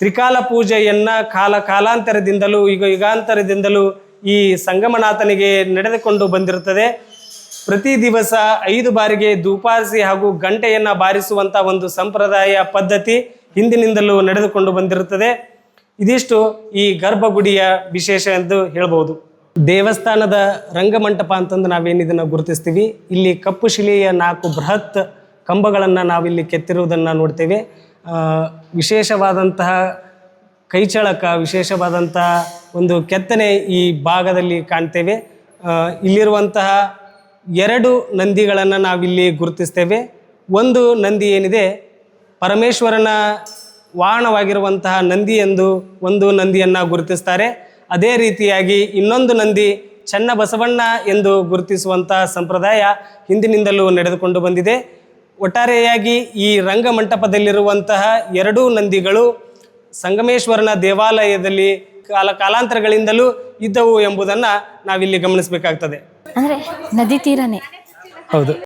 ತ್ರಿಕಾಲ ಪೂಜೆಯನ್ನು ಕಾಲಾಂತರದಿಂದಲೂ ಯುಗಾಂತರದಿಂದಲೂ ಈ ಸಂಗಮನಾಥನಿಗೆ ನಡೆದುಕೊಂಡು ಬಂದಿರುತ್ತದೆ. ಪ್ರತಿ ದಿವಸ 5 ಬಾರಿಗೆ ಧೂಪಾರಿಸಿ ಹಾಗೂ ಗಂಟೆಯನ್ನು ಬಾರಿಸುವಂಥ ಒಂದು ಸಂಪ್ರದಾಯ ಪದ್ಧತಿ ಹಿಂದಿನಿಂದಲೂ ನಡೆದುಕೊಂಡು ಬಂದಿರುತ್ತದೆ. ಇದಿಷ್ಟು ಈ ಗರ್ಭಗುಡಿಯ ವಿಶೇಷ ಎಂದು ಹೇಳ್ಬೋದು. ದೇವಸ್ಥಾನದ ರಂಗಮಂಟಪ ಅಂತಂದು ನಾವೇನಿದನ್ನು ಗುರುತಿಸ್ತೀವಿ. ಇಲ್ಲಿ ಕಪ್ಪು ಶಿಲೆಯ 4 ಬೃಹತ್ ಕಂಬಗಳನ್ನು ನಾವಿಲ್ಲಿ ಕೆತ್ತಿರುವುದನ್ನು ನೋಡ್ತೇವೆ. ವಿಶೇಷವಾದಂತಹ ಕೈಚಳಕ, ವಿಶೇಷವಾದಂತಹ ಒಂದು ಕೆತ್ತನೆ ಈ ಭಾಗದಲ್ಲಿ ಕಾಣ್ತೇವೆ. ಇಲ್ಲಿರುವಂತಹ 2 ನಂದಿಗಳನ್ನು ನಾವಿಲ್ಲಿ ಗುರುತಿಸ್ತೇವೆ. ಒಂದು ನಂದಿ ಏನಿದೆ ಪರಮೇಶ್ವರನ ವಾಹನವಾಗಿರುವಂತಹ ನಂದಿ ಎಂದು ಒಂದು ನಂದಿಯನ್ನು ಗುರುತಿಸ್ತಾರೆ. ಅದೇ ರೀತಿಯಾಗಿ ಇನ್ನೊಂದು ನಂದಿ ಚನ್ನಬಸವಣ್ಣ ಎಂದು ಗುರುತಿಸುವಂತಹ ಸಂಪ್ರದಾಯ ಹಿಂದಿನಿಂದಲೂ ನಡೆದುಕೊಂಡು ಬಂದಿದೆ. ಒಟ್ಟಾರೆಯಾಗಿ ಈ ರಂಗಮಂಟಪದಲ್ಲಿರುವಂತಹ 2 ನಂದಿಗಳು ಸಂಗಮೇಶ್ವರನ ದೇವಾಲಯದಲ್ಲಿ ಕಾಲಾಂತರಗಳಿಂದಲೂ ಇದ್ದವು ಎಂಬುದನ್ನು ನಾವಿಲ್ಲಿ ಗಮನಿಸಬೇಕಾಗ್ತದೆ. ಅಂದರೆ ನದಿ ತೀರನೇ. ಹೌದು.